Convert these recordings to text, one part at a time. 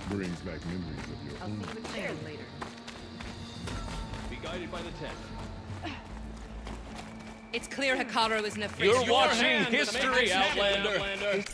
brings back memories of your I'll own. see you at Claire later. Be guided by the tent. It's clear Hikaru isn't afraid. You're to use watching her hand to make history, this happen, Outlander.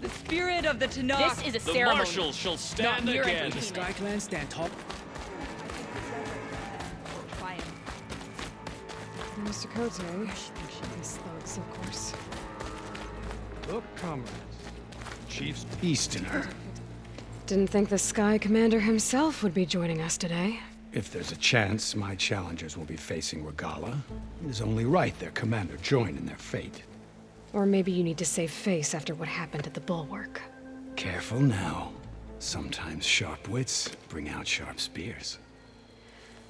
The spirit of the Tanakh. This is a The ceremony. marshals shall stand Not mere again. entertainment. Sky Clan stand tall. Quiet. Mr. Kote, these thugs, of course. Look, comrades. Chief's Easterner. Didn't think the Sky Commander himself would be joining us today. If there's a chance my challengers will be facing Regala, it is only right their commander join in their fate. Or maybe you need to save face after what happened at the Bulwark. Careful now. Sometimes sharp wits bring out sharp spears.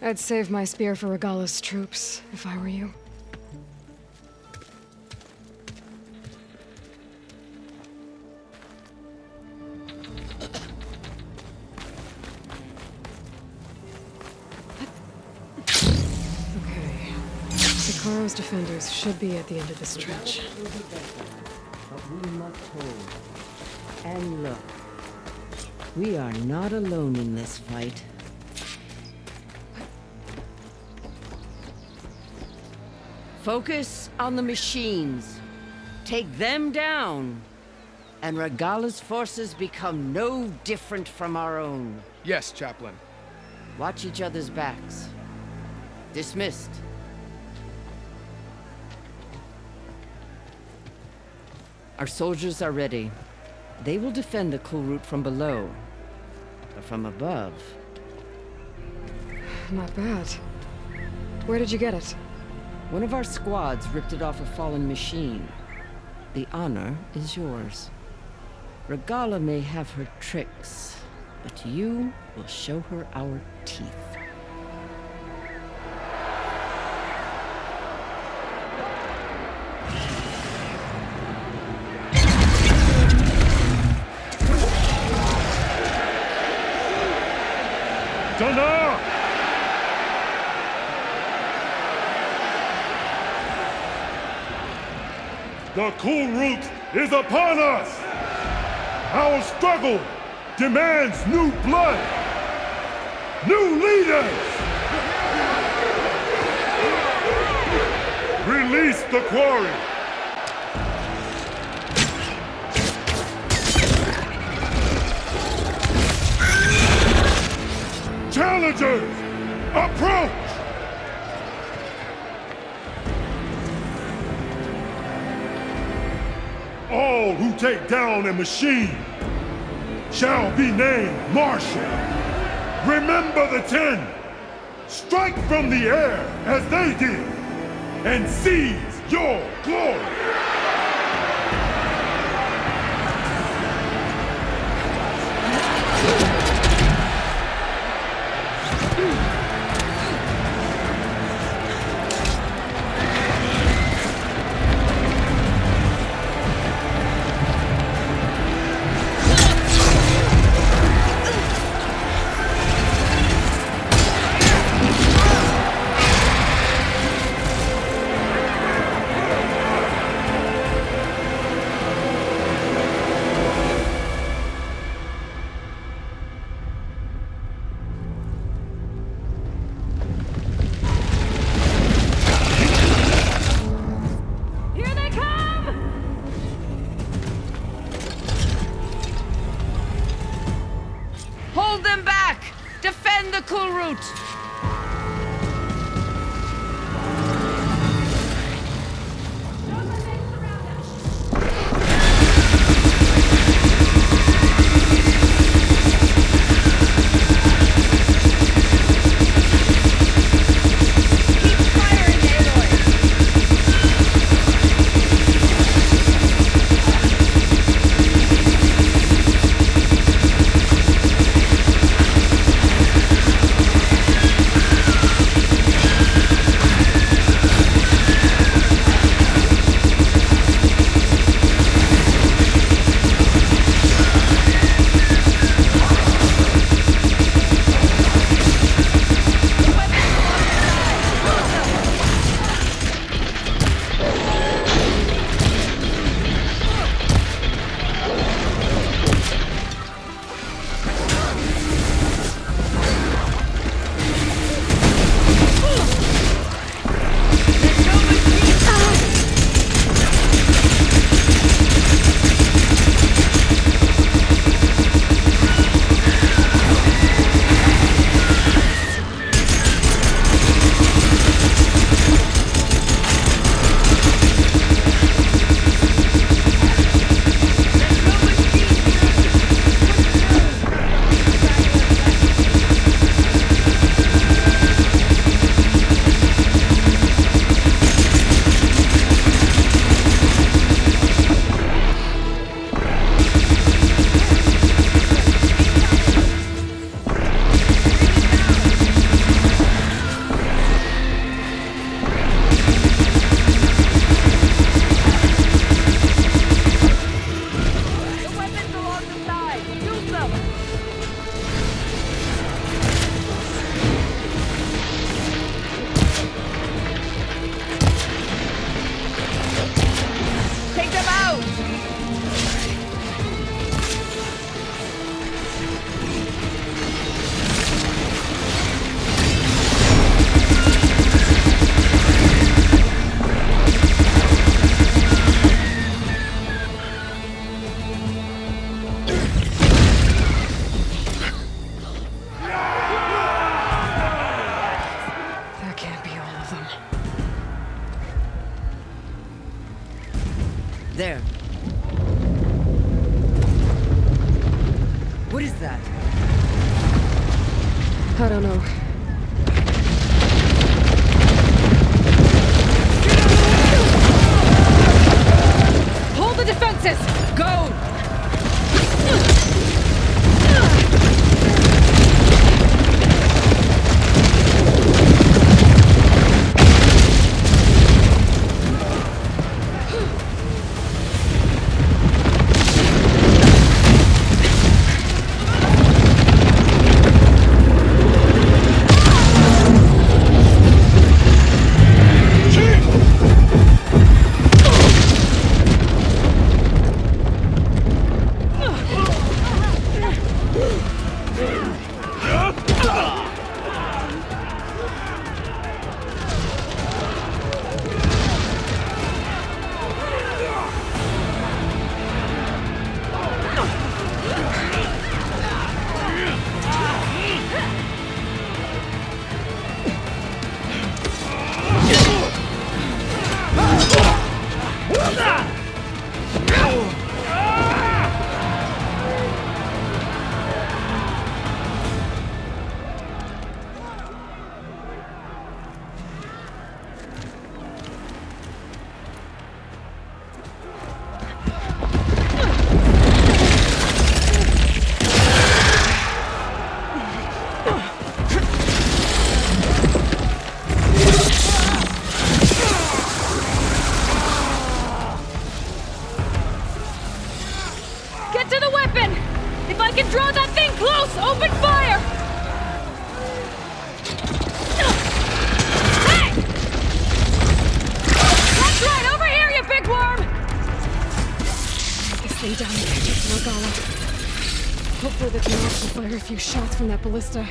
I'd save my spear for Regala's troops, if I were you. Okay. Sikaro's defenders should be at the end of the stretch. But we must hold. And look, we are not alone in this fight. Focus on the machines. Take them down. And Regala's forces become no different from our own. Yes, Chaplain. Watch each other's backs. Dismissed. Our soldiers are ready. They will defend the cool route from below. But from above... Not bad. Where did you get it? One of our squads ripped it off a fallen machine. The honor is yours. Regala may have her tricks, but you will show her our teeth. Sona! The cool route is upon us! Our struggle demands new blood! New leaders! Release the quarry! Challengers, approach! All who take down a machine shall be named Marshal. Remember the 10. Strike from the air as they did and seize your glory. There. What is that? I don't know. Hold the defenses! Go! Hopefully the Tenok will fire a few shots from that ballista.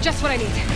Just what I need.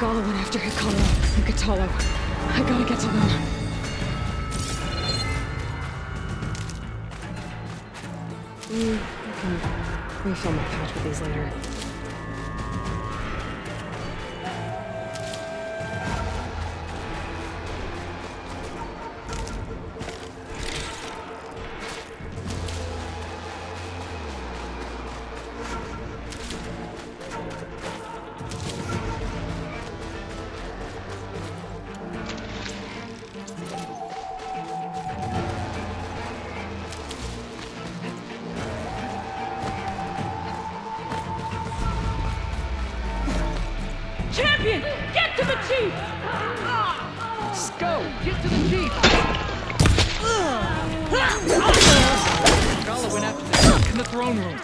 Regala went after Hikaru and Katalo. I gotta get to them. I can refill my pouch with these later. Champion, get to the chief! Go! Get to the jeep! Gala went after the Duke in the throne room.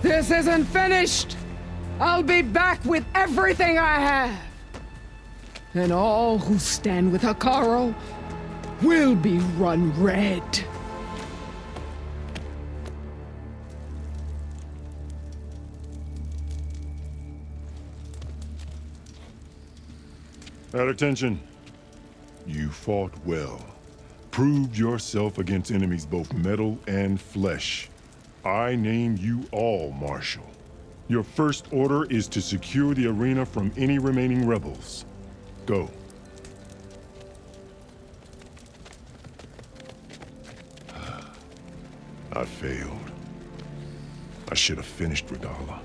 This isn't finished! I'll be back with everything I have! And all who stand with Hikaru will be run red. At attention. You fought well. Proved yourself against enemies both metal and flesh. I name you all Marshal. Your first order is to secure the arena from any remaining rebels. Go. I failed. I should have finished Regala.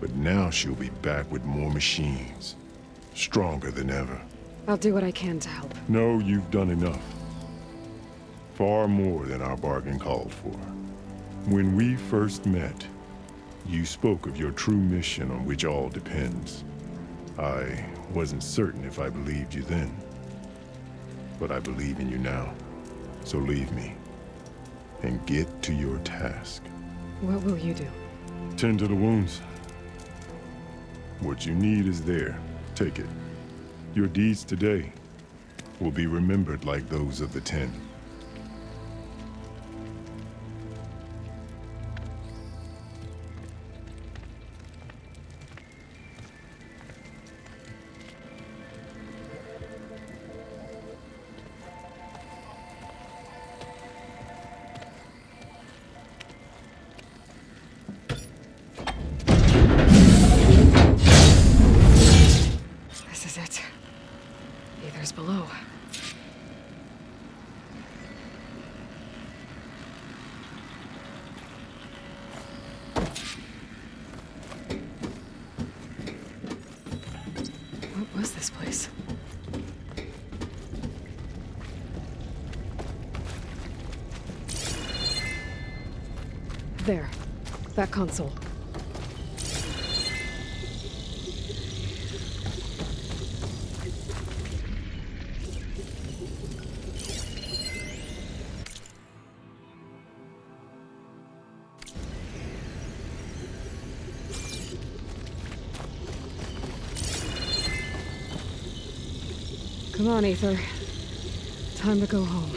But now she'll be back with more machines. Stronger than ever. I'll do what I can to help. No, you've done enough. Far more than our bargain called for. When we first met, you spoke of your true mission on which all depends. I wasn't certain if I believed you then. But I believe in you now. So leave me. And get to your task. What will you do? Tend to the wounds. What you need is there. Take it. Your deeds today will be remembered like those of the 10. This is it. Aether's below. What was this place? There. That console. Come on, Ether. Time to go home.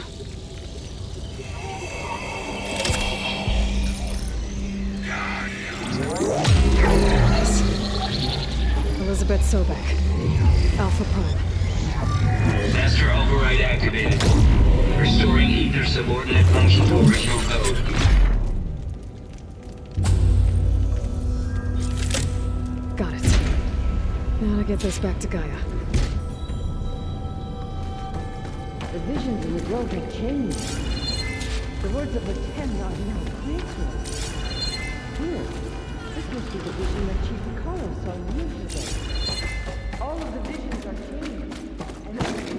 Elizabeth Sobek. Alpha Prime. Master override activated. Restoring ether subordinate function to original code. Got it. Now to get this back to Gaia. The visions in the grove have changed. The words of the Ten are now clear to us. Here, this must be the vision that Chief Hikaru saw years ago. All of the visions are changing, and all of the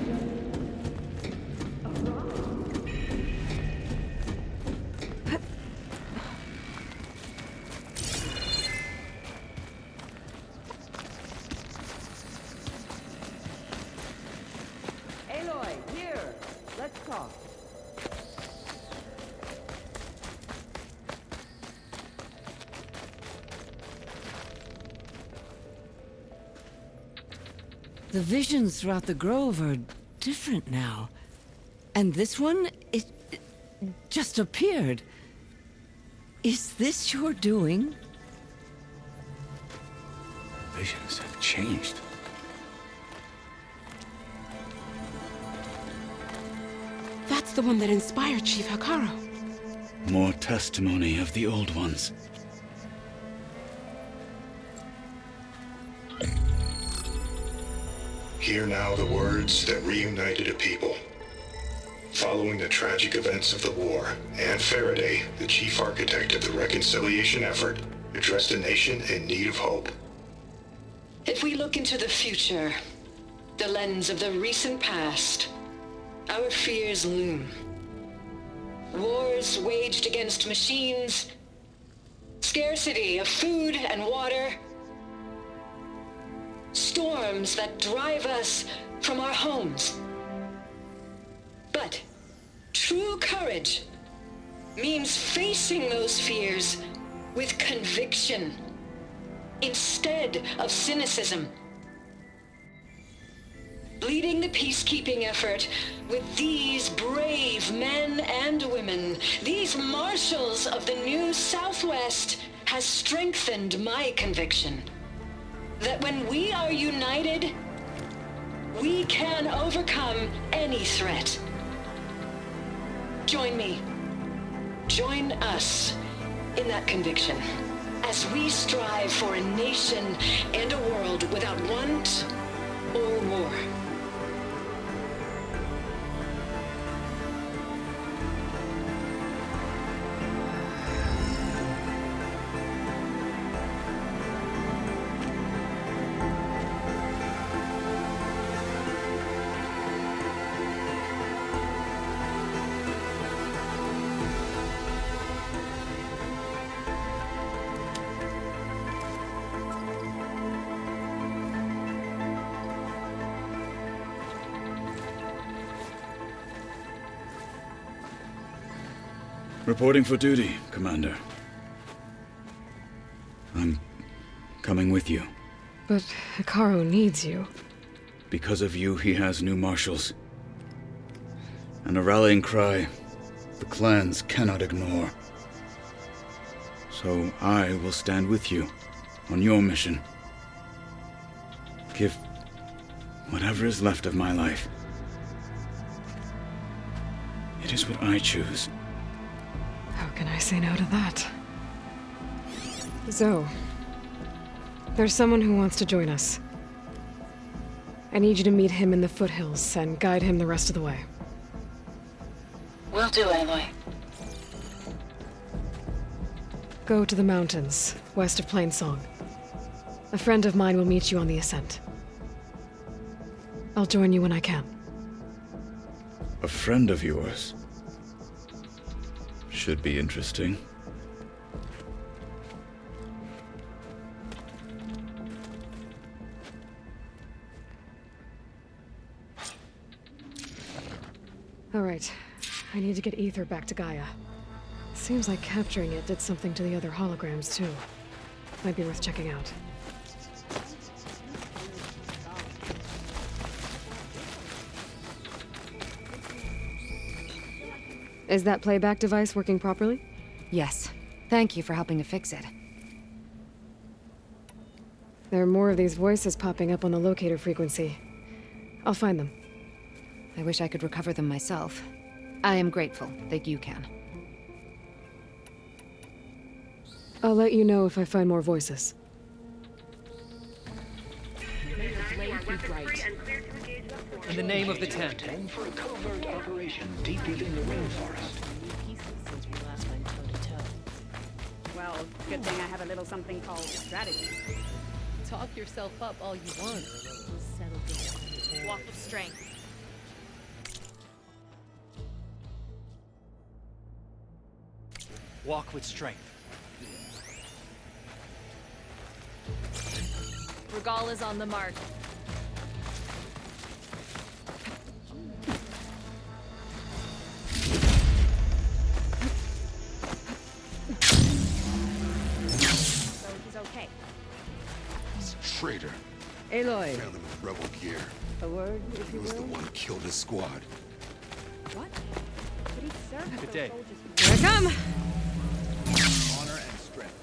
Aloy, here! Let's talk. The visions throughout the grove are different now. And this one, it just appeared. Is this your doing? Visions have changed. That's the one that inspired Chief Hikaru. More testimony of the old ones. Hear now the words that reunited a people. Following the tragic events of the war, Anne Faraday, the chief architect of the reconciliation effort, addressed a nation in need of hope. If we look into the future, the lens of the recent past, our fears loom. Wars waged against machines, scarcity of food and water, storms that drive us from our homes. But true courage means facing those fears with conviction instead of cynicism. Leading the peacekeeping effort with these brave men and women, these marshals of the new Southwest, has strengthened my conviction that when we are united, we can overcome any threat. Join me. Join us in that conviction as we strive for a nation and a world without want or war. Reporting for duty, Commander. I'm coming with you. But Hikaru needs you. Because of you, he has new marshals. And a rallying cry the clans cannot ignore. So I will stand with you on your mission. Give whatever is left of my life. It is what I choose. How can I say no to that? Zoe, there's someone who wants to join us. I need you to meet him in the foothills and guide him the rest of the way. Will do, Aloy. Go to the mountains, west of Plainsong. A friend of mine will meet you on the ascent. I'll join you when I can. A friend of yours? Should be interesting. All right. I need to get Ether back to Gaia. Seems like capturing it did something to the other holograms, too. Might be worth checking out. Is that playback device working properly? Yes. Thank you for helping to fix it. There are more of these voices popping up on the locator frequency. I'll find them. I wish I could recover them myself. I am grateful that you can. I'll let you know if I find more voices. In the name of the tent. And for a covert operation deep within the rainforest. Since we last went toe-to-toe. Well, good thing I have a little something called strategy. Talk yourself up all you want. Settle down. Walk with strength. Walk with strength. Regal is on the mark. So he's okay. He's a traitor. Aloy. Found him in rebel gear. A word, if He you was the will? one who killed his squad. What? But he served Good those day. soldiers. Here I come! Honor and strength.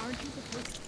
Aren't you supposed to?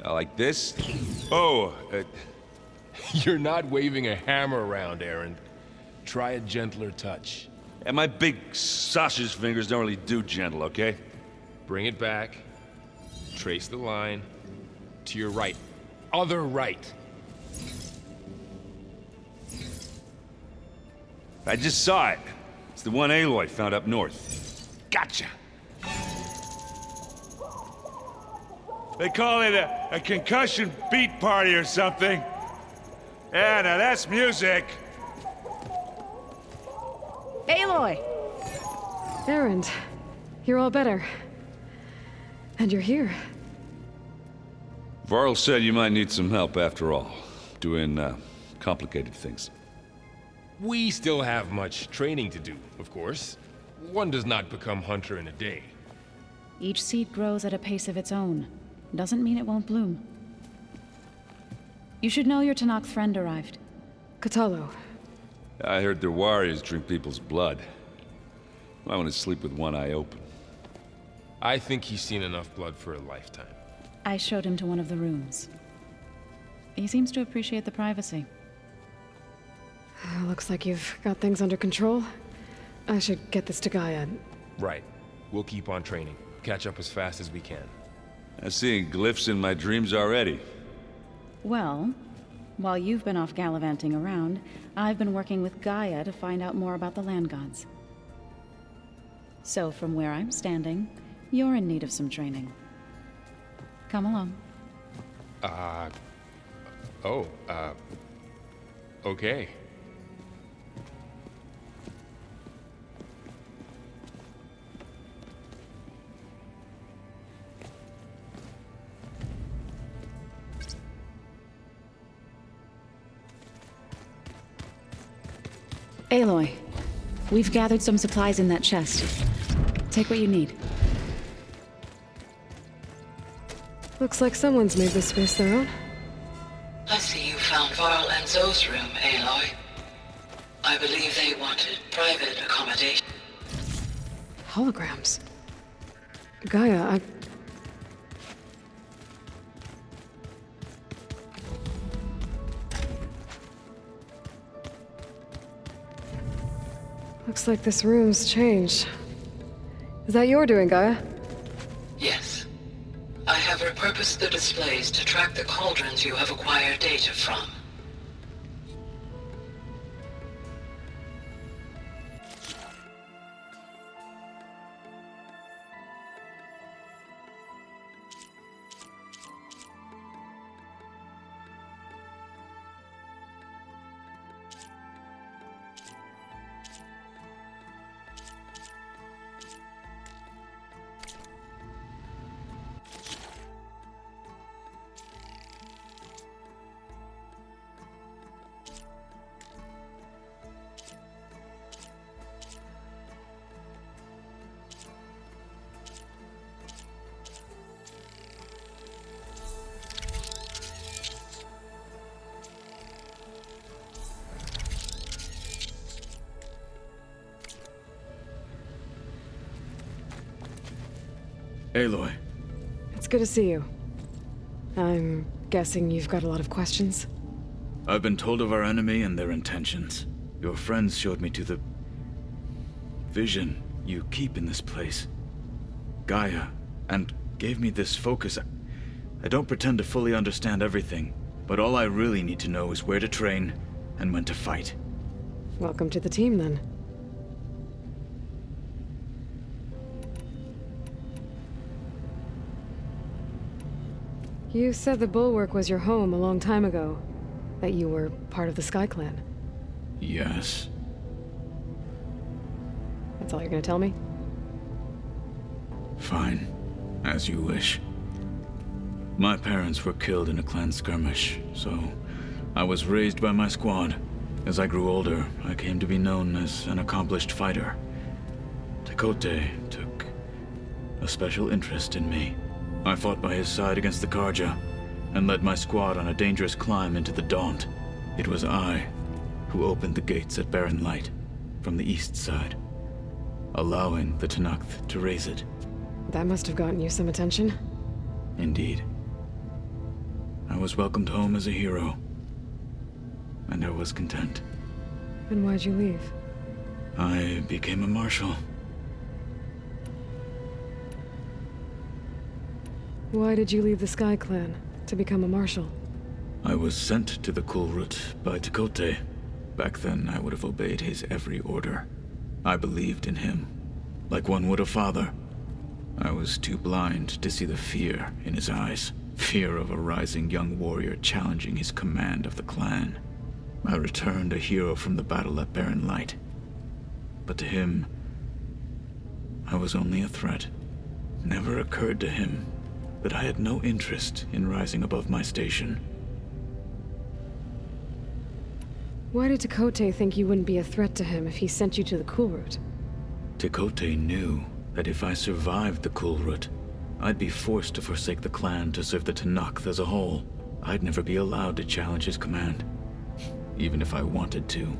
Like this? Oh, You're not waving a hammer around, Aaron. Try a gentler touch. and my big sausage fingers don't really do gentle, okay? Bring it back. Trace the line. To your right. Other right. I just saw it. It's the one Aloy found up north. Gotcha! They call it a concussion beat party or something. Yeah, now that's music. Aloy! Erend, you're all better. And you're here. Varl said you might need some help after all, doing complicated things. We still have much training to do, of course. One does not become hunter in a day. Each seed grows at a pace of its own. Doesn't mean it won't bloom. You should know your Tanakh friend arrived. Katalo. I heard their warriors drink people's blood. I want to sleep with one eye open. I think he's seen enough blood for a lifetime. I showed him to one of the rooms. He seems to appreciate the privacy. Looks like you've got things under control. I should get this to Gaia. Right. We'll keep on training. Catch up as fast as we can. I'm seeing glyphs in my dreams already. Well, while you've been off gallivanting around, I've been working with Gaia to find out more about the land gods. So from where I'm standing, you're in need of some training. Come along. Okay. Aloy, we've gathered some supplies in that chest. Take what you need. Looks like someone's made this space their own. I see you found Varl and Zoe's room, Aloy. I believe they wanted private accommodation. Holograms. Gaia, Looks like this room's changed. Is that your doing, Gaia? Yes. I have repurposed the displays to track the cauldrons you have acquired data from. Aloy. It's good to see you. I'm guessing you've got a lot of questions? I've been told of our enemy and their intentions. Your friends showed me to the vision you keep in this place, Gaia, and gave me this focus. I don't pretend to fully understand everything, but all I really need to know is where to train and when to fight. Welcome to the team, then. You said the Bulwark was your home a long time ago. That you were part of the Sky Clan. Yes. That's all you're gonna tell me? Fine. As you wish. My parents were killed in a clan skirmish, so I was raised by my squad. As I grew older, I came to be known as an accomplished fighter. Tekote took a special interest in me. I fought by his side against the Carja, and led my squad on a dangerous climb into the Daunt. It was I who opened the gates at Barren Light, from the east side, allowing the Tenakth to raise it. That must have gotten you some attention. Indeed. I was welcomed home as a hero, and I was content. Then why'd you leave? I became a marshal. Why did you leave the Sky Clan to become a marshal? I was sent to the Kulrut by Tekote. Back then, I would have obeyed his every order. I believed in him, like one would a father. I was too blind to see the fear in his eyes. Fear of a rising young warrior challenging his command of the clan. I returned a hero from the battle at Barren Light. But to him, I was only a threat. Never occurred to him that I had no interest in rising above my station. Why did Tekote think you wouldn't be a threat to him if he sent you to the Kulrut? Tekote knew that if I survived the Kulrut, I'd be forced to forsake the clan to serve the Tenakth as a whole. I'd never be allowed to challenge his command, even if I wanted to.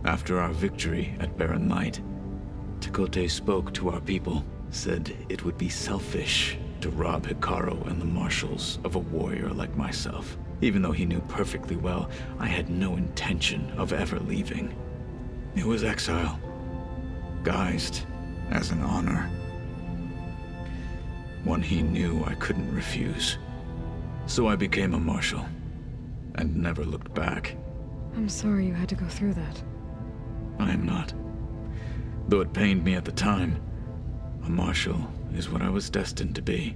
After our victory at Barren Light, Tekote spoke to our people, said it would be selfish to rob Hikaru and the marshals of a warrior like myself. Even though he knew perfectly well I had no intention of ever leaving. It was exile, guised as an honor. One he knew I couldn't refuse. So I became a marshal, and never looked back. I'm sorry you had to go through that. I am not. Though it pained me at the time, a marshal is what I was destined to be.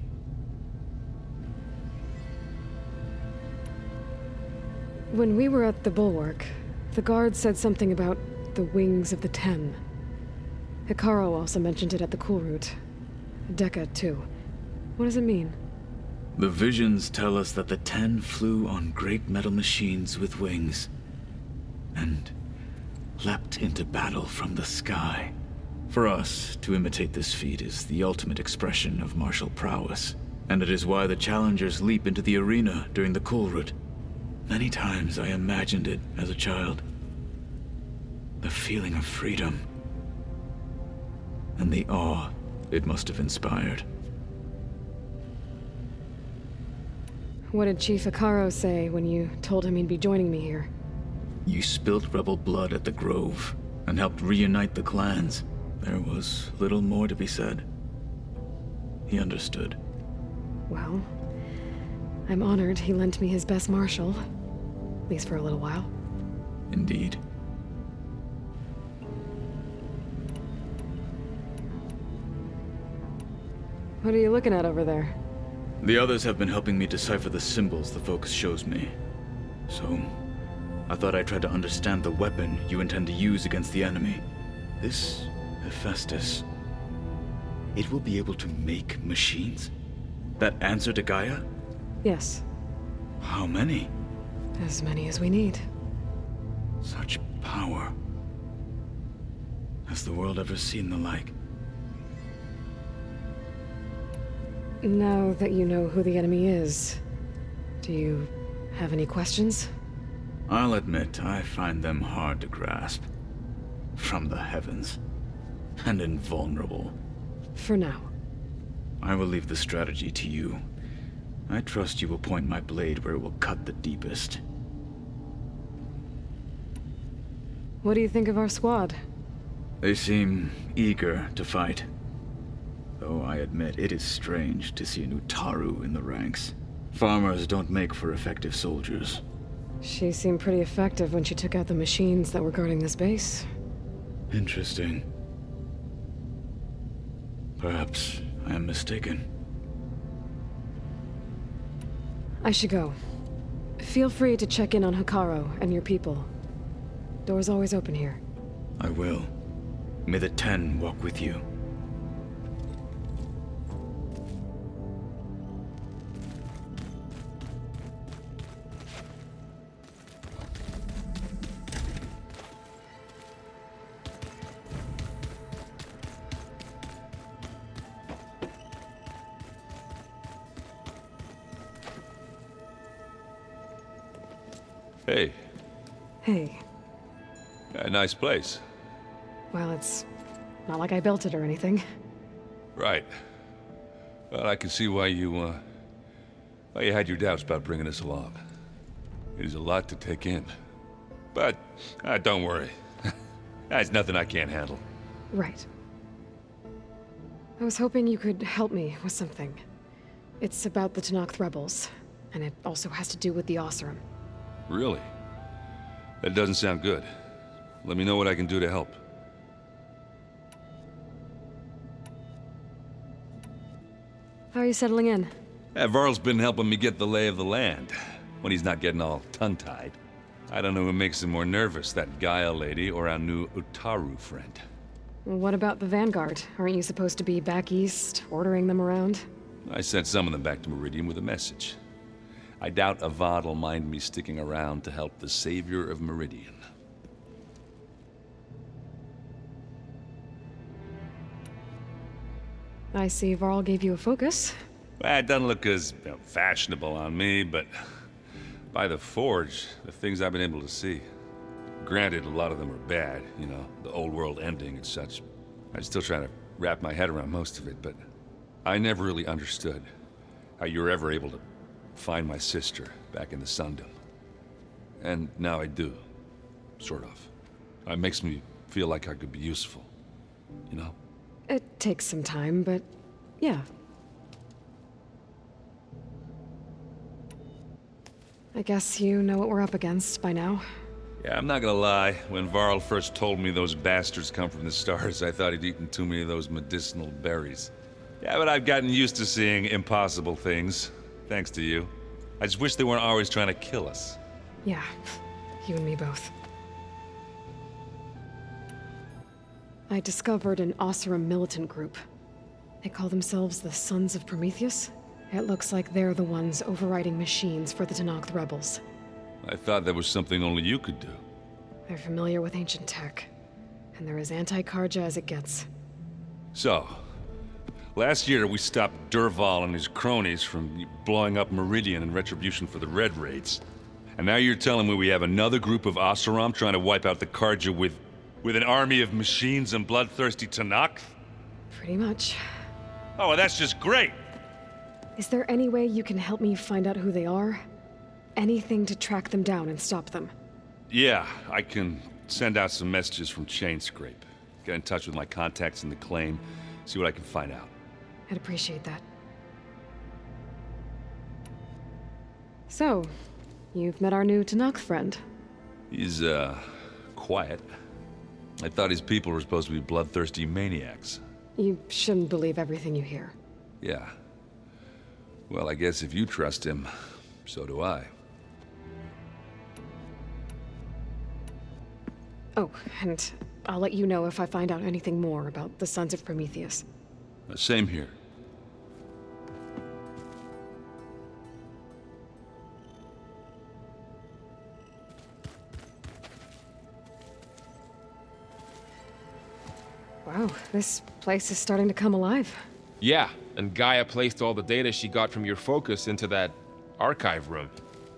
When we were at the Bulwark, the guard said something about the Wings of the Ten. Hikaru also mentioned it at the Kulrut. Dekka, too. What does it mean? The visions tell us that the Ten flew on great metal machines with wings, and leapt into battle from the sky. For us, to imitate this feat is the ultimate expression of martial prowess. And it is why the challengers leap into the arena during the cool route. Many times I imagined it as a child. The feeling of freedom. And the awe it must have inspired. What did Chief Hikaru say when you told him he'd be joining me here? You spilt rebel blood at the Grove, and helped reunite the clans. There was little more to be said. He understood. Well, I'm honored he lent me his best marshal. At least for a little while. Indeed. What are you looking at over there? The others have been helping me decipher the symbols the focus shows me. So, I thought I'd try to understand the weapon you intend to use against the enemy. This Hephaestus, it will be able to make machines? That answer to Gaia? Yes. How many? As many as we need. Such power. Has the world ever seen the like? Now that you know who the enemy is, do you have any questions? I'll admit, I find them hard to grasp. From the heavens. And invulnerable. For now. I will leave the strategy to you. I trust you will point my blade where it will cut the deepest. What do you think of our squad? They seem eager to fight. Though I admit it is strange to see an Utaru in the ranks. Farmers don't make for effective soldiers. She seemed pretty effective when she took out the machines that were guarding this base. Interesting. Perhaps I am mistaken. I should go. Feel free to check in on Hikaru and your people. Door's always open here. I will. May the 10 walk with you. Hey. Hey. A nice place. Well, it's not like I built it or anything. Right. Well, I can see why you had your doubts about bringing us along. It is a lot to take in. But, don't worry. That's nothing I can't handle. Right. I was hoping you could help me with something. It's about the Tenakth rebels, and it also has to do with the Oseram. Really? That doesn't sound good. Let me know what I can do to help. How are you settling in? Varl's been helping me get the lay of the land, when he's not getting all tongue-tied. I don't know who makes him more nervous, that Gaia lady or our new Utaru friend. What about the Vanguard? Aren't you supposed to be back east, ordering them around? I sent some of them back to Meridian with a message. I doubt Avad'll mind me sticking around to help the savior of Meridian. I see Varl gave you a focus. Well, it doesn't look as fashionable on me, but by the Forge, the things I've been able to see. Granted, a lot of them are bad, you know, the old world ending and such. I'm still trying to wrap my head around most of it, but I never really understood how you were ever able to find my sister back in the Sundom. And now I do, sort of. It makes me feel like I could be useful, you know? It takes some time, but yeah. I guess you know what we're up against by now. Yeah, I'm not gonna lie. When Varl first told me those bastards come from the stars, I thought he'd eaten too many of those medicinal berries. Yeah, but I've gotten used to seeing impossible things. Thanks to you. I just wish they weren't always trying to kill us. Yeah, you and me both. I discovered an Oseram militant group. They call themselves the Sons of Prometheus. It looks like they're the ones overriding machines for the Tenakth rebels. I thought that was something only you could do. They're familiar with ancient tech, and they're as anti-Carja as it gets. So, Last year, we stopped Durval and his cronies from blowing up Meridian in retribution for the Red Raids. And now you're telling me we have another group of Oseram trying to wipe out the Carja with an army of machines and bloodthirsty Tanakh? Pretty much. Oh, well, that's just great! Is there any way you can help me find out who they are? Anything to track them down and stop them? Yeah, I can send out some messages from Chainscrape. Get in touch with my contacts in the claim, see what I can find out. I'd appreciate that. So, you've met our new Tanakh friend. He's, quiet. I thought his people were supposed to be bloodthirsty maniacs. You shouldn't believe everything you hear. Yeah. Well, I guess if you trust him, so do I. Oh, and I'll let you know if I find out anything more about the Sons of Prometheus. Same here. Wow, this place is starting to come alive. Yeah, and Gaia placed all the data she got from your focus into that archive room.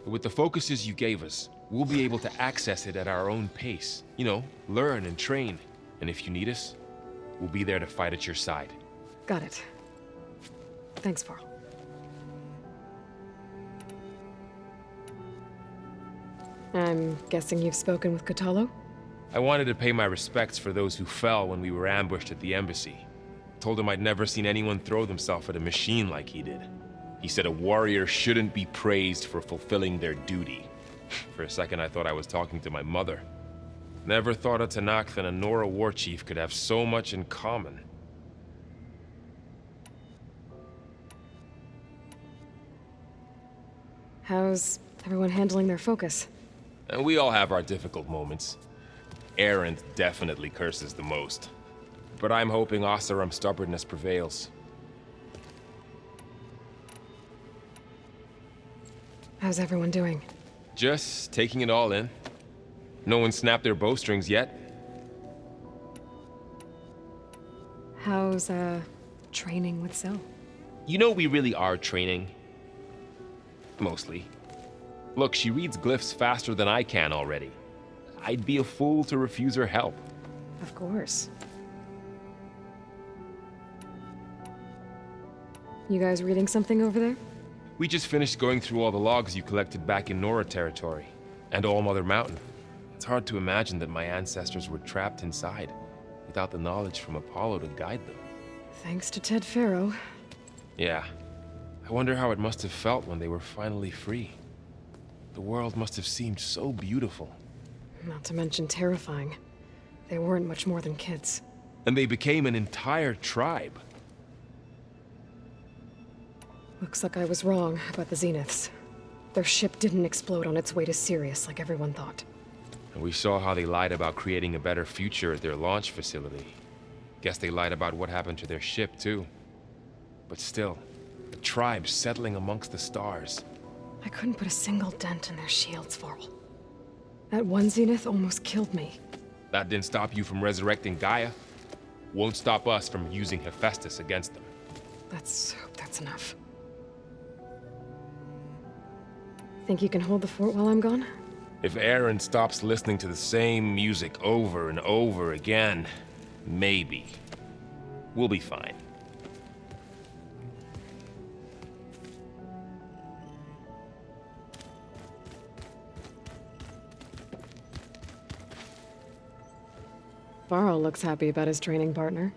With the focuses you gave us, we'll be able to access it at our own pace. You know, learn and train. And if you need us, we'll be there to fight at your side. Got it. Thanks, Varl. I'm guessing you've spoken with Kotallo? I wanted to pay my respects for those who fell when we were ambushed at the embassy. Told him I'd never seen anyone throw themselves at a machine like he did. He said a warrior shouldn't be praised for fulfilling their duty. For a second I thought I was talking to my mother. Never thought a Tanakh and a Nora war chief could have so much in common. How's everyone handling their focus? And we all have our difficult moments. Errant definitely curses the most. But I'm hoping Oseram's stubbornness prevails. How's everyone doing? Just taking it all in. No one snapped their bowstrings yet. How's, training with Cell? You know we really are training. Mostly. Look, she reads glyphs faster than I can already. I'd be a fool to refuse her help. Of course. You guys reading something over there? We just finished going through all the logs you collected back in Nora territory, and All Mother Mountain. It's hard to imagine that my ancestors were trapped inside, without the knowledge from Apollo to guide them. Thanks to Ted Faro. Yeah. I wonder how it must have felt when they were finally free. The world must have seemed so beautiful. Not to mention terrifying. They weren't much more than kids. And they became an entire tribe. Looks like I was wrong about the Zeniths. Their ship didn't explode on its way to Sirius like everyone thought. And we saw how they lied about creating a better future at their launch facility. Guess they lied about what happened to their ship, too. But still, a tribe settling amongst the stars. I couldn't put a single dent in their shields, Varl. That one Zenith almost killed me. That didn't stop you from resurrecting Gaia. Won't stop us from using Hephaestus against them. Let's hope that's enough. Think you can hold the fort while I'm gone? If Aaron stops listening to the same music over and over again, maybe. We'll be fine. Varl looks happy about his training partner.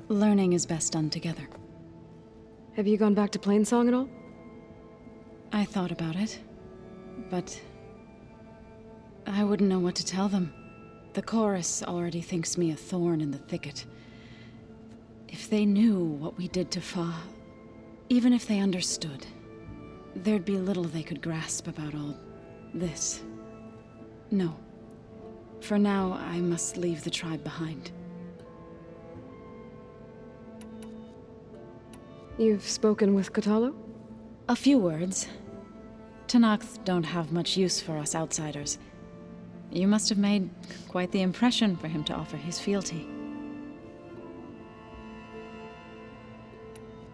Learning is best done together. Have you gone back to Plainsong at all? I thought about it, but I wouldn't know what to tell them. The chorus already thinks me a thorn in the thicket. If they knew what we did to Fa, even if they understood, there'd be little they could grasp about all this. No. For now, I must leave the tribe behind. You've spoken with Kotallo? A few words. Tanakh don't have much use for us outsiders. You must have made quite the impression for him to offer his fealty.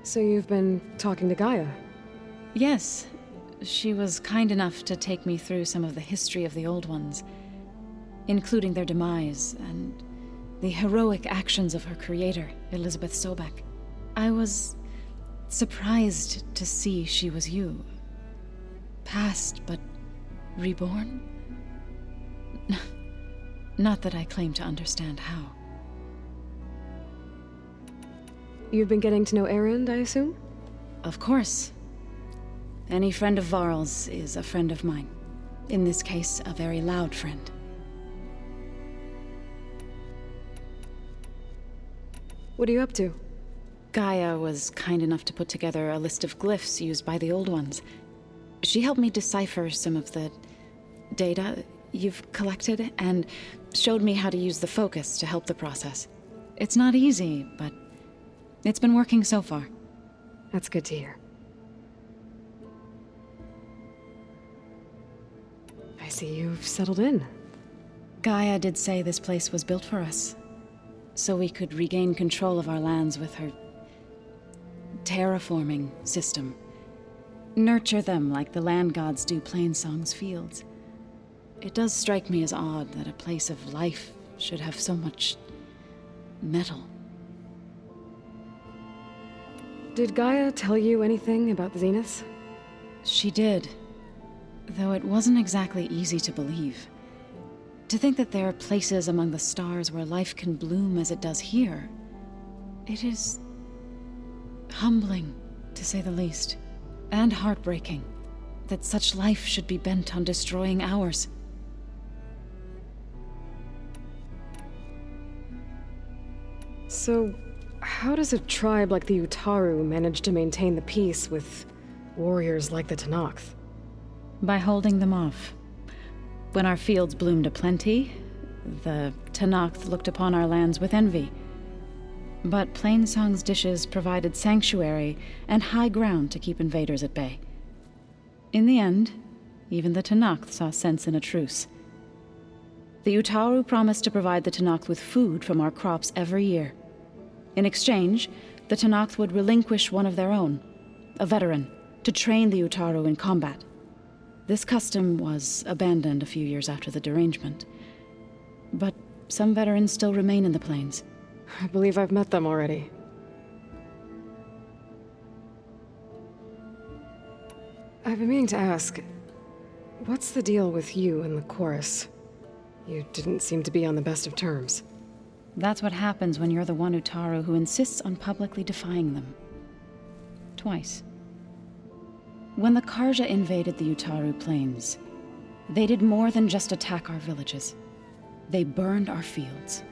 So you've been talking to Gaia? Yes. She was kind enough to take me through some of the history of the Old Ones, including their demise and the heroic actions of her creator, Elizabeth Sobek. I was surprised to see she was you. Past, but reborn? Not that I claim to understand how. You've been getting to know Erend, I assume? Of course. Any friend of Varl's is a friend of mine. In this case, a very loud friend. What are you up to? Gaia was kind enough to put together a list of glyphs used by the Old Ones. She helped me decipher some of the data you've collected, and showed me how to use the focus to help the process. It's not easy, but it's been working so far. That's good to hear. I see you've settled in. Gaia did say this place was built for us, so we could regain control of our lands with her terraforming system. Nurture them like the land gods do Plainsong's fields. It does strike me as odd that a place of life should have so much metal. Did Gaia tell you anything about the Zeniths? She did, though it wasn't exactly easy to believe. To think that there are places among the stars where life can bloom as it does here, it is humbling, to say the least, and heartbreaking that such life should be bent on destroying ours. So, how does a tribe like the Utaru manage to maintain the peace with warriors like the Tenakth? By holding them off. When our fields bloomed aplenty, the Tenakth looked upon our lands with envy. But Plainsong's dishes provided sanctuary and high ground to keep invaders at bay. In the end, even the Tenakth saw sense in a truce. The Utaru promised to provide the Tenakth with food from our crops every year. In exchange, the Tenakth would relinquish one of their own, a veteran, to train the Utaru in combat. This custom was abandoned a few years after the derangement. But some veterans still remain in the plains. I believe I've met them already. I've been meaning to ask, what's the deal with you and the chorus? You didn't seem to be on the best of terms. That's what happens when you're the one Utaru who insists on publicly defying them. Twice. When the Carja invaded the Utaru plains, they did more than just attack our villages. They burned our fields,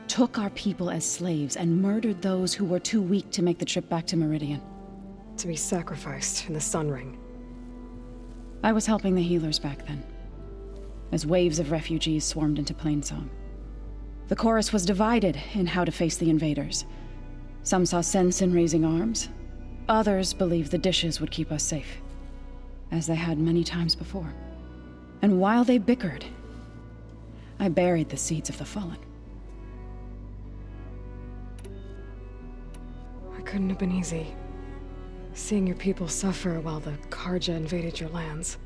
took our people as slaves, and murdered those who were too weak to make the trip back to Meridian. To be sacrificed in the Sun Ring. I was helping the healers back then, as waves of refugees swarmed into Plainsong. The chorus was divided in how to face the invaders. Some saw sense in raising arms. Others believed the dishes would keep us safe, as they had many times before. And while they bickered, I buried the seeds of the fallen. It couldn't have been easy. Seeing your people suffer while the Carja invaded your lands.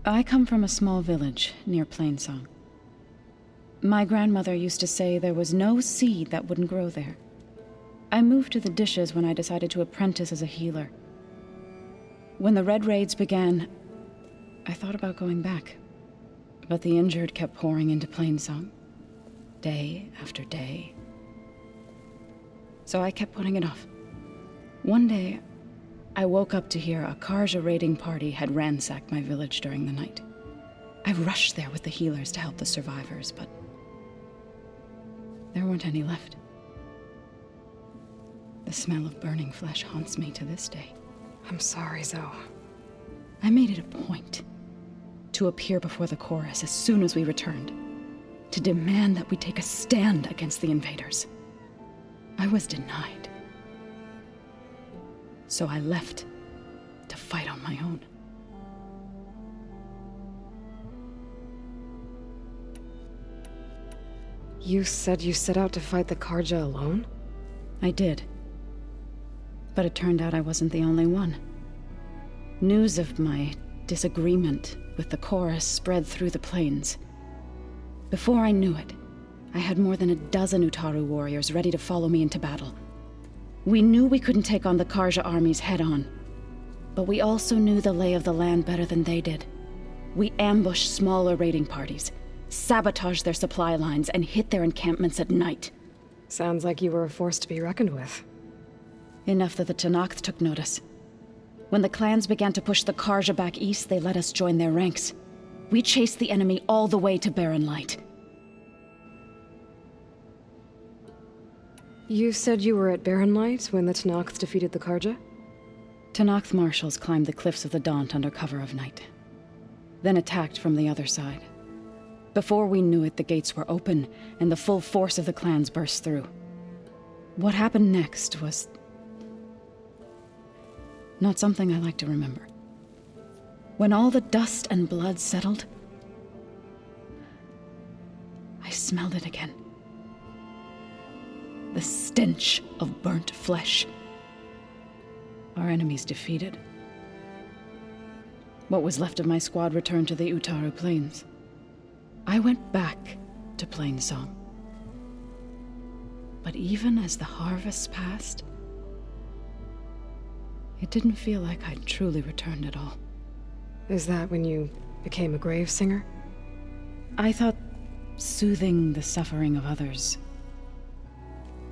I come from a small village near Plainsong. My grandmother used to say there was no seed that wouldn't grow there. I moved to the dishes when I decided to apprentice as a healer. When the Red Raids began, I thought about going back. But the injured kept pouring into Plainsong, day after day. So I kept putting it off. One day, I woke up to hear a Carja raiding party had ransacked my village during the night. I rushed there with the healers to help the survivors, but there weren't any left. The smell of burning flesh haunts me to this day. I'm sorry, Zoe. I made it a point to appear before the chorus as soon as we returned, to demand that we take a stand against the invaders. I was denied. So I left to fight on my own. You said you set out to fight the Carja alone? I did. But it turned out I wasn't the only one. News of my disagreement with the chorus spread through the plains. Before I knew it, I had more than a dozen Utaru warriors ready to follow me into battle. We knew we couldn't take on the Carja armies head-on, but we also knew the lay of the land better than they did. We ambushed smaller raiding parties, sabotaged their supply lines, and hit their encampments at night. Sounds like you were a force to be reckoned with. Enough that the Tenakth took notice. When the clans began to push the Carja back east, they let us join their ranks. We chased the enemy all the way to Barren Light. You said you were at Barren Light when the Tenakth defeated the Carja? Tenakth marshals climbed the cliffs of the Daunt under cover of night, then attacked from the other side. Before we knew it, the gates were open, and the full force of the clans burst through. What happened next was not something I like to remember. When all the dust and blood settled, I smelled it again. The stench of burnt flesh. Our enemies defeated. What was left of my squad returned to the Utaru Plains. I went back to Plainsong. But even as the harvests passed, it didn't feel like I'd truly returned at all. Is that when you became a grave singer? I thought soothing the suffering of others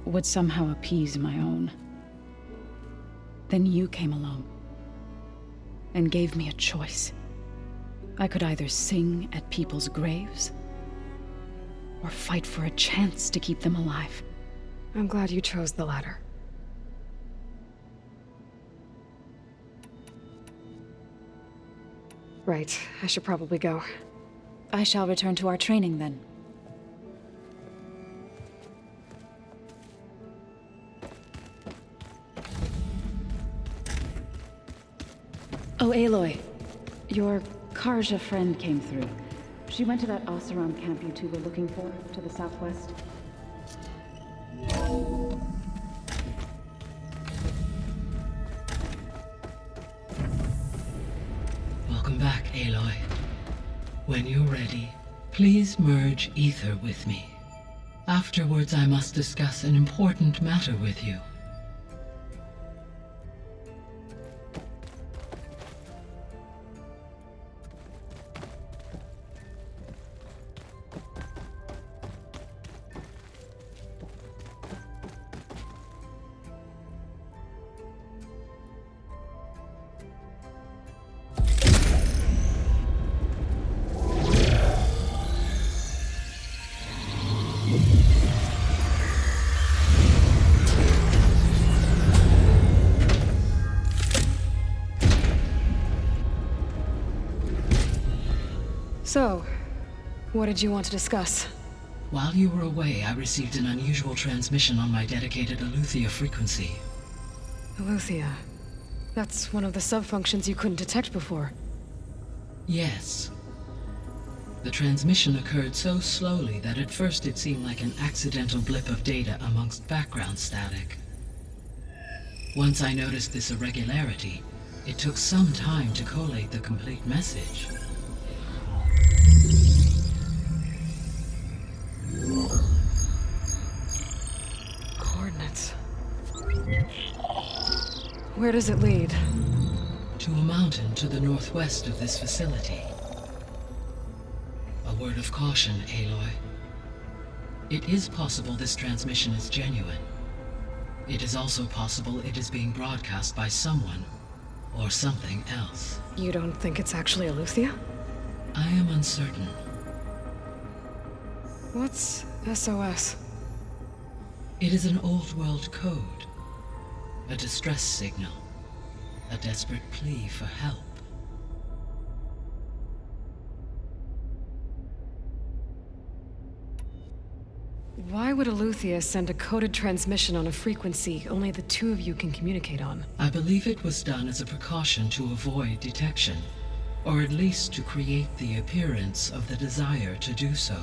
would somehow appease my own. Then you came along and gave me a choice. I could either sing at people's graves or fight for a chance to keep them alive. I'm glad you chose the latter. Right, I should probably go. I shall return to our training then. Oh, Aloy. Your Carja friend came through. She went to that Oseram camp you two were looking for, to the southwest. Welcome back, Aloy. When you're ready, please merge ether with me. Afterwards, I must discuss an important matter with you. So, what did you want to discuss? While you were away, I received an unusual transmission on my dedicated Aletheia frequency. Aletheia. That's one of the sub-functions you couldn't detect before. Yes. The transmission occurred so slowly that at first it seemed like an accidental blip of data amongst background static. Once I noticed this irregularity, it took some time to collate the complete message. Coordinates. Where does it lead? To a mountain to the northwest of this facility. A word of caution, Aloy. It is possible this transmission is genuine. It is also possible it is being broadcast by someone or something else. You don't think it's actually Aletheia? I am uncertain. What's SOS? It is an old world code. A distress signal. A desperate plea for help. Why would Aletheia send a coded transmission on a frequency only the two of you can communicate on? I believe it was done as a precaution to avoid detection, or at least to create the appearance of the desire to do so.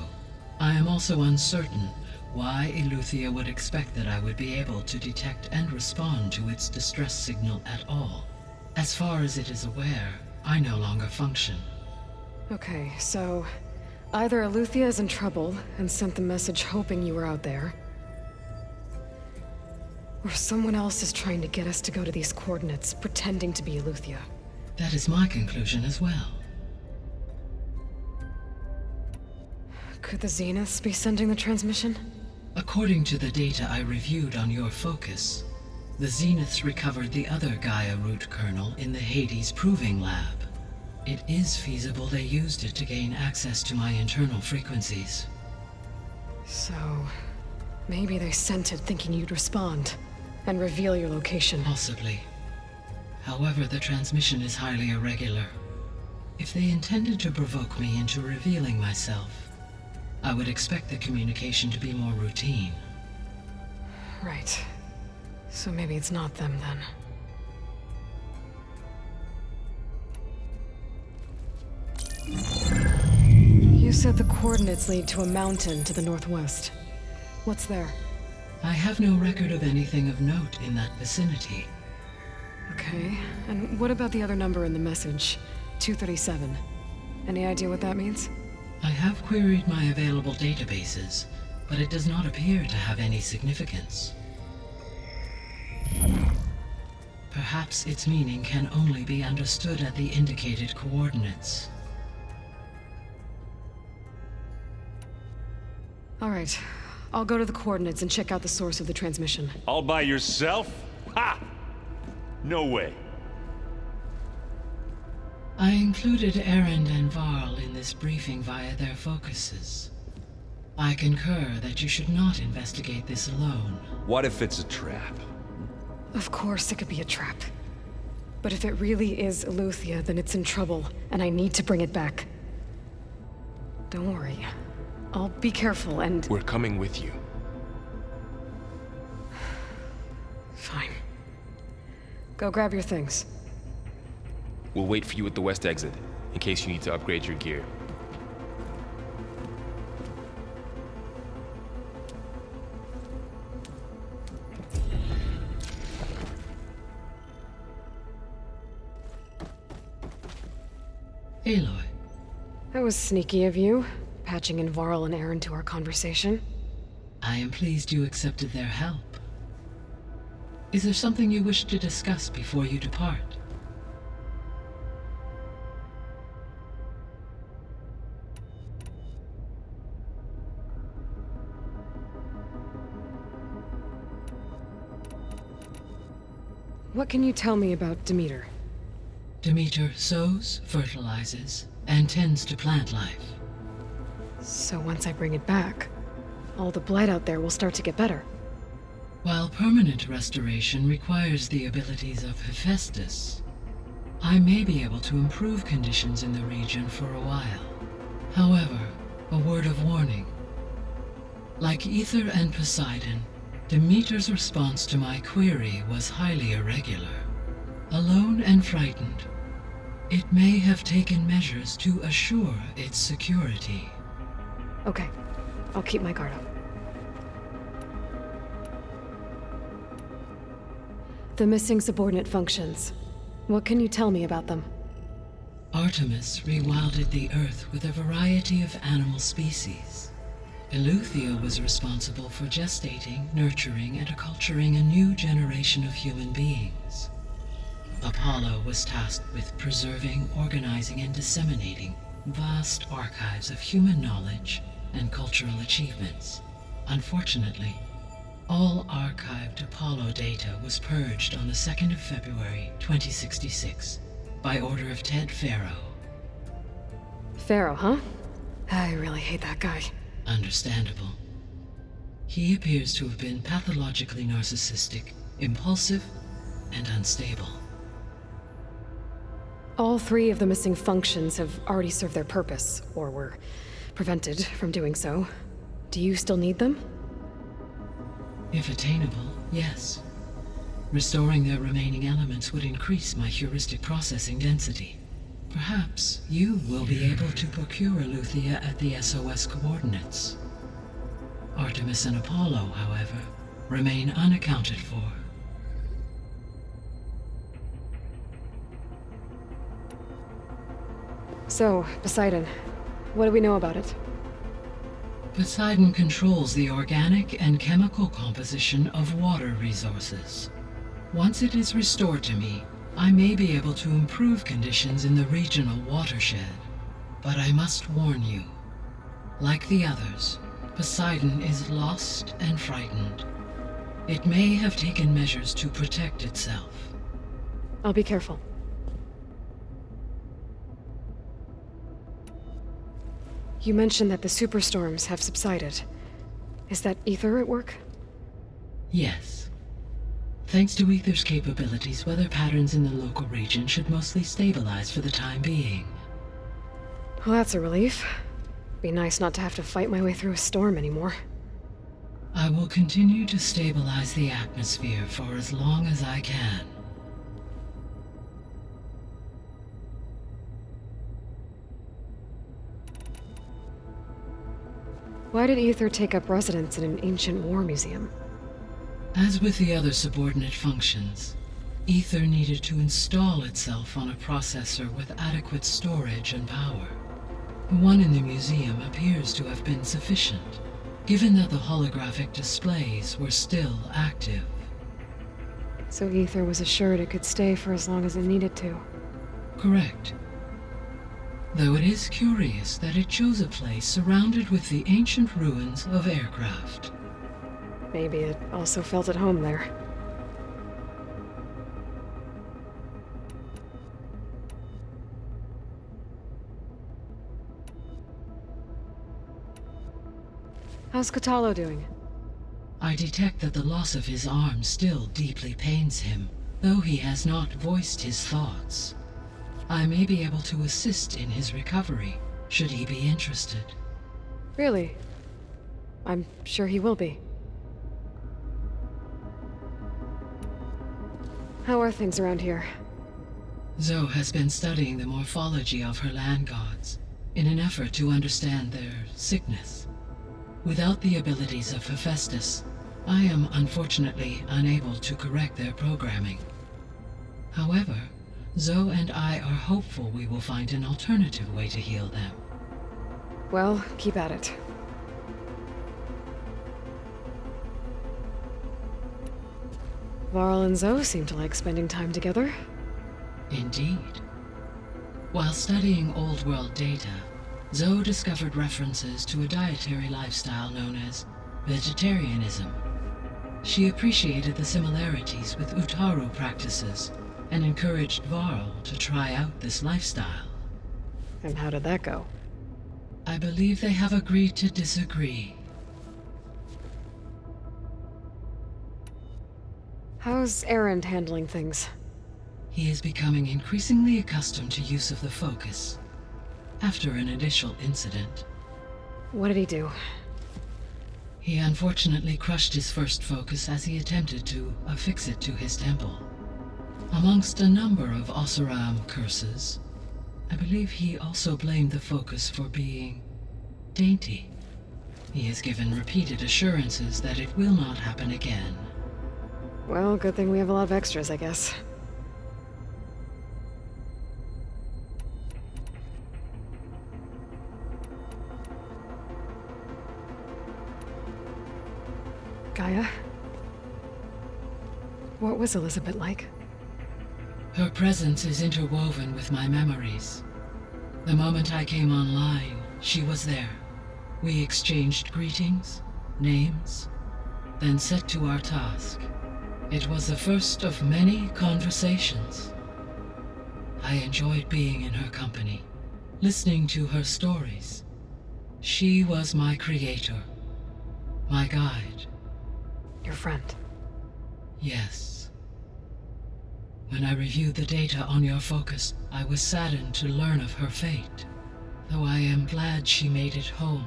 I am also uncertain why Eleuthia would expect that I would be able to detect and respond to its distress signal at all. As far as it is aware, I no longer function. Okay, so either Eleuthia is in trouble and sent the message hoping you were out there, or someone else is trying to get us to go to these coordinates, pretending to be Eleuthia. That is my conclusion as well. Could the Zeniths be sending the transmission? According to the data I reviewed on your focus, the Zeniths recovered the other Gaia root kernel in the Hades Proving Lab. It is feasible they used it to gain access to my internal frequencies. So, maybe they sent it thinking you'd respond and reveal your location. Possibly. However, the transmission is highly irregular. If they intended to provoke me into revealing myself, I would expect the communication to be more routine. Right. So maybe it's not them then. You said the coordinates lead to a mountain to the northwest. What's there? I have no record of anything of note in that vicinity. Okay, and what about the other number in the message? 237. Any idea what that means? I have queried my available databases, but it does not appear to have any significance. Perhaps its meaning can only be understood at the indicated coordinates. All right, I'll go to the coordinates and check out the source of the transmission. All by yourself? Ha! No way. I included Erend and Varl in this briefing via their focuses. I concur that you should not investigate this alone. What if it's a trap? Of course it could be a trap. But if it really is Eleuthia, then it's in trouble, and I need to bring it back. Don't worry. I'll be careful and... We're coming with you. Fine. Go grab your things. We'll wait for you at the west exit, in case you need to upgrade your gear. Aloy. That was sneaky of you, patching in Varl and Aaron to our conversation. I am pleased you accepted their help. Is there something you wish to discuss before you depart? What can you tell me about Demeter? Demeter sows, fertilizes, and tends to plant life. So once I bring it back, all the blight out there will start to get better. While permanent restoration requires the abilities of Hephaestus, I may be able to improve conditions in the region for a while. However, a word of warning. Like Ether and Poseidon, Demeter's response to my query was highly irregular. Alone and frightened, it may have taken measures to assure its security. Okay, I'll keep my guard up. The missing subordinate functions. What can you tell me about them? Artemis rewilded the Earth with a variety of animal species. Eleuthia was responsible for gestating, nurturing, and acculturating a new generation of human beings. Apollo was tasked with preserving, organizing, and disseminating vast archives of human knowledge and cultural achievements. Unfortunately, all archived Apollo data was purged on the 2nd of February, 2066, by order of Ted Faro. Faro, huh? I really hate that guy. Understandable. He appears to have been pathologically narcissistic, impulsive, and unstable. All 3 of the missing functions have already served their purpose, or were prevented from doing so. Do you still need them? If attainable, yes. Restoring their remaining elements would increase my heuristic processing density. Perhaps you will be able to procure Eleuthia at the SOS coordinates. Artemis and Apollo, however, remain unaccounted for. So, Poseidon, what do we know about it? Poseidon controls the organic and chemical composition of water resources. Once it is restored to me, I may be able to improve conditions in the regional watershed. But I must warn you, like the others, Poseidon is lost and frightened. It may have taken measures to protect itself. I'll be careful. You mentioned that the superstorms have subsided. Is that Ether at work? Yes. Thanks to Ether's capabilities, weather patterns in the local region should mostly stabilize for the time being. Well, that's a relief. Be nice not to have to fight my way through a storm anymore. I will continue to stabilize the atmosphere for as long as I can. Why did Ether take up residence in an ancient war museum? As with the other subordinate functions, Ether needed to install itself on a processor with adequate storage and power. The one in the museum appears to have been sufficient, given that the holographic displays were still active. So Ether was assured it could stay for as long as it needed to. Correct. Though it is curious that it chose a place surrounded with the ancient ruins of aircraft. Maybe it also felt at home there. How's Kotallo doing? I detect that the loss of his arm still deeply pains him, though he has not voiced his thoughts. I may be able to assist in his recovery, should he be interested. Really? I'm sure he will be. How are things around here? Zoe has been studying the morphology of her land gods, in an effort to understand their sickness. Without the abilities of Hephaestus, I am unfortunately unable to correct their programming. However, Zoe and I are hopeful we will find an alternative way to heal them. Well, keep at it. Varl and Zoe seem to like spending time together. Indeed. While studying Old World data, Zoe discovered references to a dietary lifestyle known as vegetarianism. She appreciated the similarities with Utaru practices and encouraged Varl to try out this lifestyle. And how did that go? I believe they have agreed to disagree. How's Erend handling things? He is becoming increasingly accustomed to use of the focus, after an initial incident. What did he do? He unfortunately crushed his first focus as he attempted to affix it to his temple. Amongst a number of Oseram curses, I believe he also blamed the focus for being dainty. He has given repeated assurances that it will not happen again. Well, good thing we have a lot of extras, I guess. Gaia? What was Elizabeth like? Her presence is interwoven with my memories. The moment I came online, she was there. We exchanged greetings, names, then set to our task. It was the first of many conversations. I enjoyed being in her company, listening to her stories. She was my creator, my guide. Your friend? Yes. When I reviewed the data on your focus, I was saddened to learn of her fate, though I am glad she made it home.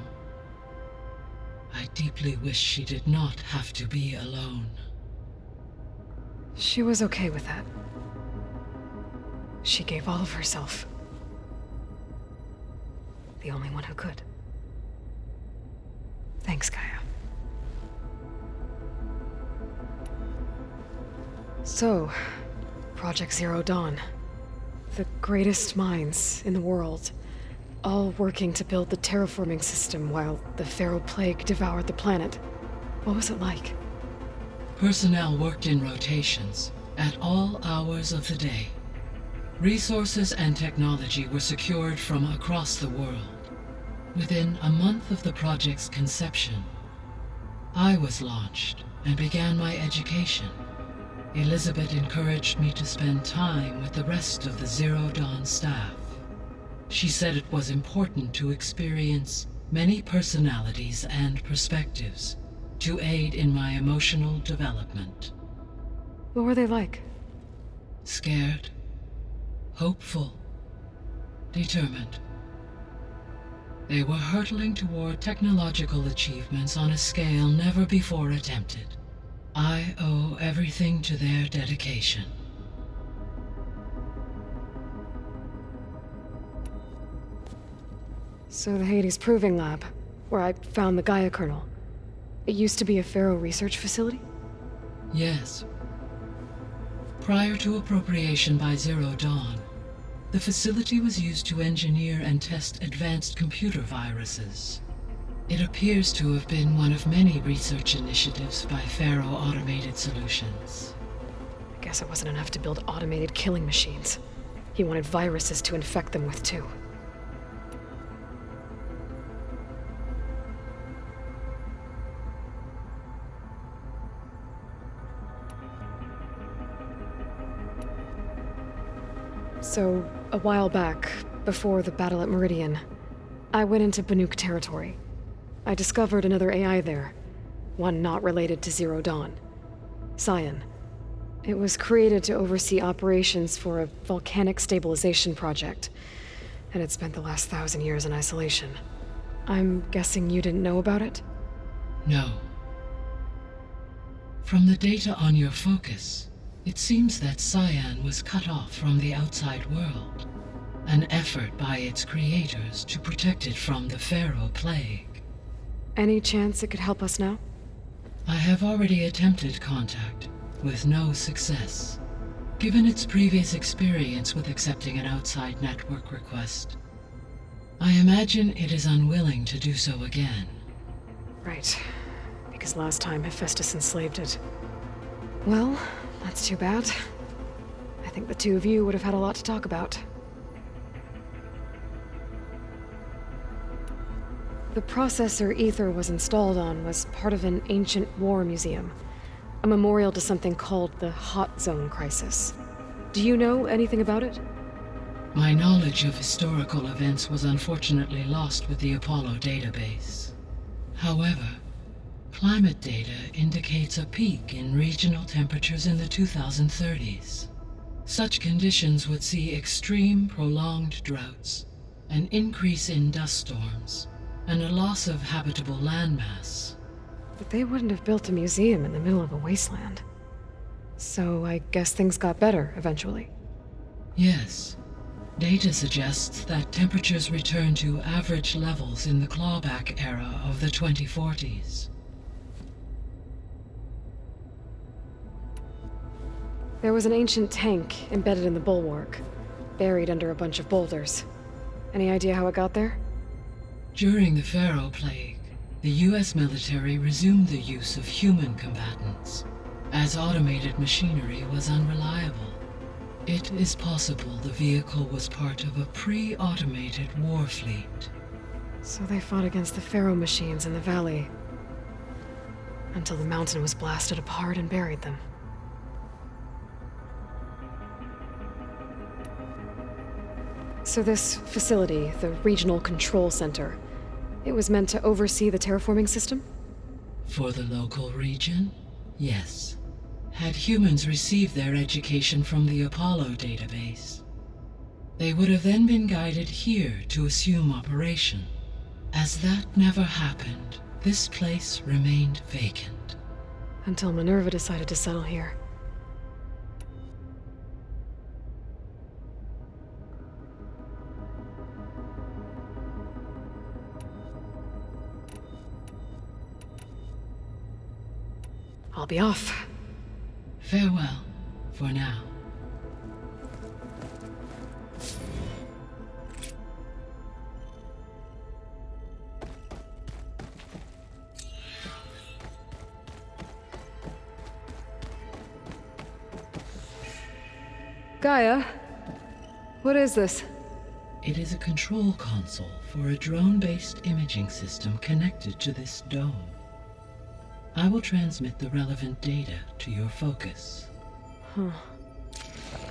I deeply wish she did not have to be alone. She was okay with that. She gave all of herself. The only one who could. Thanks, Gaia. So, Project Zero Dawn. The greatest minds in the world, all working to build the terraforming system while the Pharaoh Plague devoured the planet. What was it like? Personnel worked in rotations at all hours of the day. Resources and technology were secured from across the world. Within a month of the project's conception, I was launched and began my education. Elizabeth encouraged me to spend time with the rest of the Zero Dawn staff. She said it was important to experience many personalities and perspectives to aid in my emotional development. What were they like? Scared, hopeful, determined. They were hurtling toward technological achievements on a scale never before attempted. I owe everything to their dedication. So the Hades Proving Lab, where I found the Gaia kernel. It used to be a Pharaoh research facility? Yes. Prior to appropriation by Zero Dawn, the facility was used to engineer and test advanced computer viruses. It appears to have been one of many research initiatives by Pharaoh Automated Solutions. I guess it wasn't enough to build automated killing machines. He wanted viruses to infect them with too. So, a while back, before the battle at Meridian, I went into Banuk territory. I discovered another AI there, one not related to Zero Dawn. Cyan. It was created to oversee operations for a volcanic stabilization project, and had spent the last 1,000 years in isolation. I'm guessing you didn't know about it? No. From the data on your focus, it seems that Cyan was cut off from the outside world, an effort by its creators to protect it from the Pharaoh Plague. Any chance it could help us now? I have already attempted contact, with no success. Given its previous experience with accepting an outside network request, I imagine it is unwilling to do so again. Right. Because last time Hephaestus enslaved it. Well, that's too bad. I think the two of you would have had a lot to talk about. The processor Ether was installed on was part of an ancient war museum, a memorial to something called the Hot Zone Crisis. Do you know anything about it? My knowledge of historical events was unfortunately lost with the Apollo database. However, climate data indicates a peak in regional temperatures in the 2030s. Such conditions would see extreme, prolonged droughts, an increase in dust storms, and a loss of habitable landmass. But they wouldn't have built a museum in the middle of a wasteland. So I guess things got better eventually. Yes. Data suggests that temperatures returned to average levels in the clawback era of the 2040s. There was an ancient tank embedded in the bulwark, buried under a bunch of boulders. Any idea how it got there? During the Pharaoh Plague, the US military resumed the use of human combatants, as automated machinery was unreliable. It is possible the vehicle was part of a pre-automated war fleet. So they fought against the Pharaoh machines in the valley, until the mountain was blasted apart and buried them. So this facility, the Regional Control Center, it was meant to oversee the terraforming system? For the local region, yes. Had humans received their education from the Apollo database, they would have then been guided here to assume operation. As that never happened, this place remained vacant. Until Minerva decided to settle here. I'll be off. Farewell. For now. Gaia, what is this? It is a control console for a drone-based imaging system connected to this dome. I will transmit the relevant data to your focus. Huh.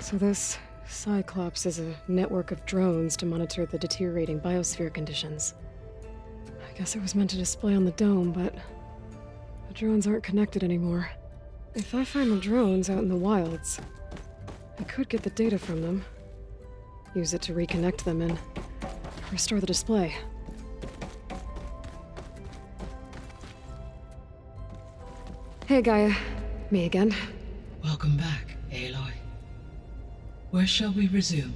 So this Cyclops is a network of drones to monitor the deteriorating biosphere conditions. I guess it was meant to display on the dome, but the drones aren't connected anymore. If I find the drones out in the wilds, I could get the data from them, use it to reconnect them, and restore the display. Hey, Gaia. Me again. Welcome back, Aloy. Where shall we resume?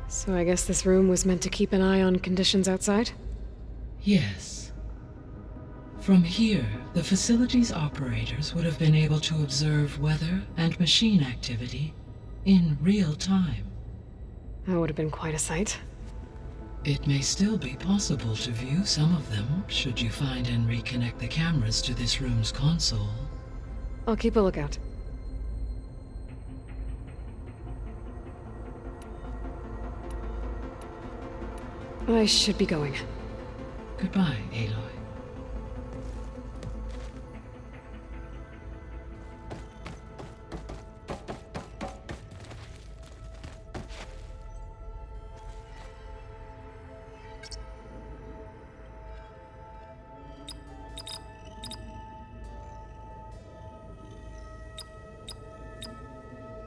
So I guess this room was meant to keep an eye on conditions outside? Yes. From here, the facility's operators would have been able to observe weather and machine activity in real time. That would have been quite a sight. It may still be possible to view some of them, should you find and reconnect the cameras to this room's console. I'll keep a lookout. I should be going. Goodbye, Aloy.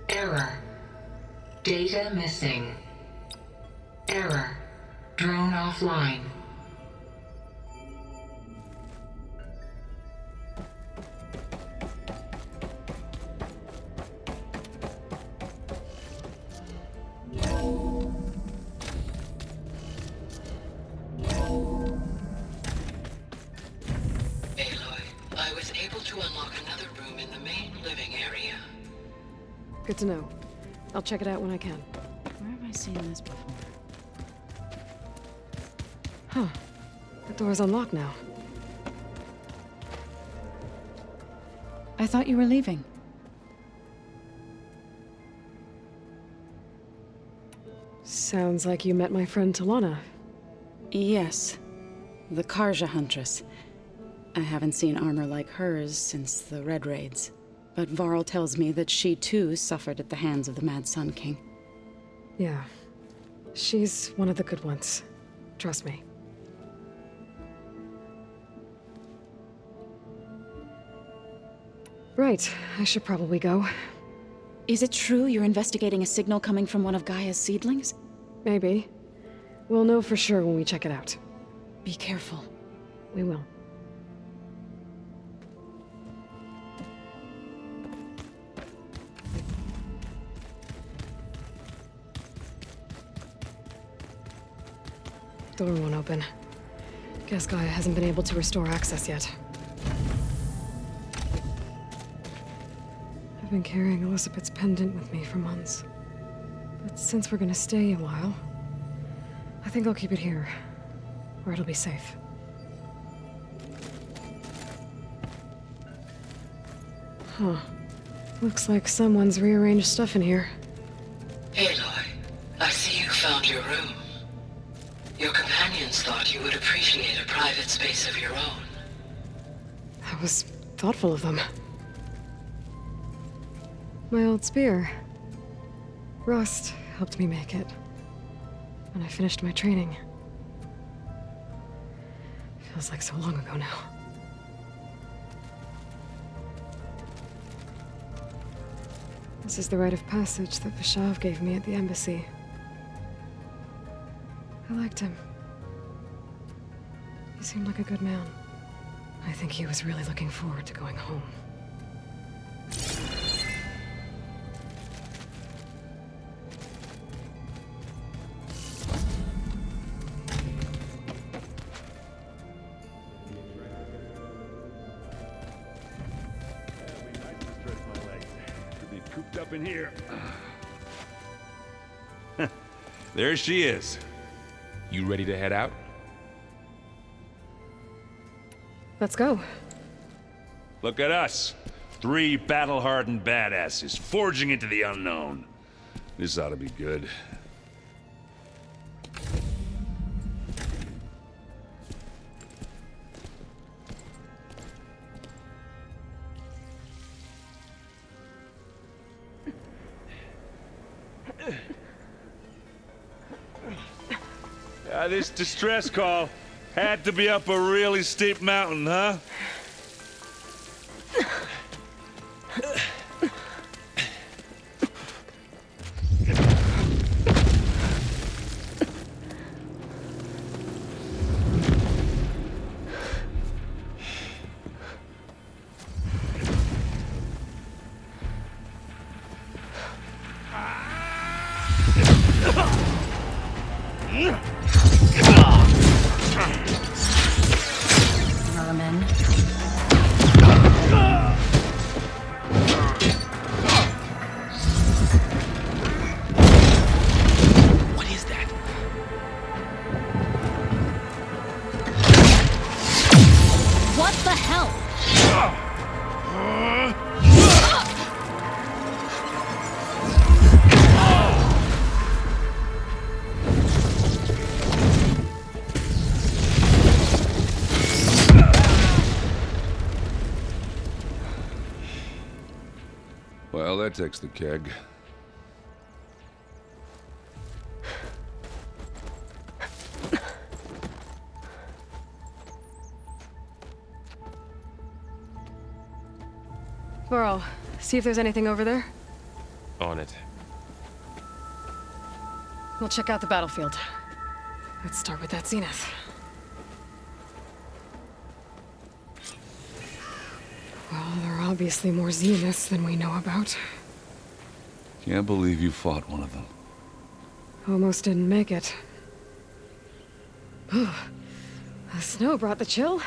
Error. Data missing. Error. Drone offline. I was able to unlock another room in the main living area. Good to know. I'll check it out when I can. Where have I seen this before? Huh. The door's unlocked now. I thought you were leaving. Sounds like you met my friend Talana. Yes. The Carja huntress. I haven't seen armor like hers since the Red Raids. But Varl tells me that she too suffered at the hands of the Mad Sun King. Yeah. She's one of the good ones. Trust me. Right. I should probably go. Is it true you're investigating a signal coming from one of Gaia's seedlings? Maybe. We'll know for sure when we check it out. Be careful. We will. Door won't open. Guess Gaia hasn't been able to restore access yet. I've been carrying Elizabeth's pendant with me for months. But since we're gonna stay a while, I think I'll keep it here, where it'll be safe. Huh. Looks like someone's rearranged stuff in here. Aloy, I see you found your room. Your companions thought you would appreciate a private space of your own. That was thoughtful of them. My old spear. Rust helped me make it when I finished my training. Feels like so long ago now. This is the rite of passage that Vishav gave me at the embassy. I liked him. He seemed like a good man. I think he was really looking forward to going home. up in here. There she is. You ready to head out? Let's go. Look at us. 3 battle-hardened badasses forging into the unknown. This ought to be good. This distress call had to be up a really steep mountain, huh? Well, that takes the keg. Burrow, see if there's anything over there. On it. We'll check out the battlefield. Let's start with that zenith. Well, there are obviously more zeniths than we know about. Can't believe you fought one of them. Almost didn't make it. The snow brought the chill.